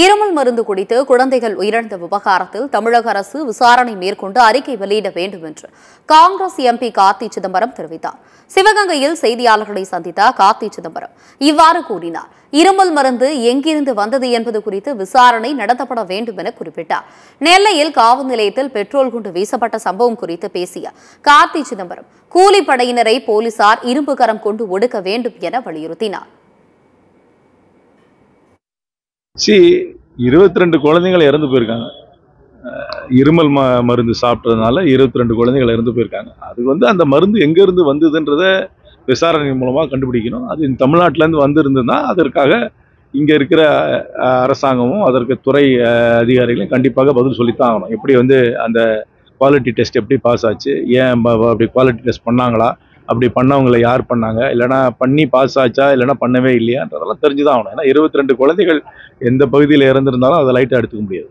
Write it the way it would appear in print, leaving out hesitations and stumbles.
இருமல் மருந்து குடித்து குழந்தைகள் உயிரிழந்த விவகாரத்தில் தமிழக அரசு விசாரணை மேற்கொண்டு அறிக்கை வெளியிட வேண்டும் என்று காங்கிரஸ் எம்பி கார்த்தி சிதம்பரம் தெரிவித்தார். சிவகங்கையில் செய்தியாளர்களை சந்தித்த கார்த்தி சிதம்பரம் இவ்வாறு கூறினார். இருமல் மருந்து எங்கிருந்து வந்தது என்பது குறித்து விசாரணை நடத்தப்பட வேண்டும் என குறிப்பிட்டார். நெல்லையில் காவல் நிலையத்தில் பெட்ரோல் குண்டு வீசப்பட்ட சம்பவம் குறித்து பேசிய கார்த்தி சிதம்பரம் கூலிப்படையினரை போலீசார் இரும்பு கரம் கொண்டு ஒடுக்க வேண்டும் என வலியுறுத்தினார். 22 குழந்தைகள் இறந்து போயிருக்காங்க. இருமல் மருந்து சாப்பிட்டதுனால 22 குழந்தைகள் இறந்து போயிருக்காங்க. அது அந்த மருந்து எங்க இருந்து வந்ததுன்றத விசாரணை மூலமா கண்டுபிடிக்கணும். அது தமிழ்நாட்டிலேருந்து வந்திருந்ததுன்னா அதற்காக இங்க இருக்கிற அரசாங்கமும் அதற்கு துறை அதிகாரிகளும் கண்டிப்பாக பதில் சொல்லித்தான் ஆகணும். எப்படி அந்த குவாலிட்டி டெஸ்ட் எப்படி பாஸ் ஆச்சு, ஏன் அப்படி குவாலிட்டி டெஸ்ட் பண்ணாங்களா, அப்படி பண்ணவங்களை யார் பண்ணாங்க, இல்லைனா பண்ணி பாஸ் ஆச்சா இல்லைனா பண்ணவே இல்லையான்றதெல்லாம் தெரிஞ்சுதான் ஆகணும். ஏன்னா 22 குழந்தைகள் எந்த பகுதியில் இறந்திருந்தாலும் அதை லைட்டாக எடுத்துக்க முடியாது.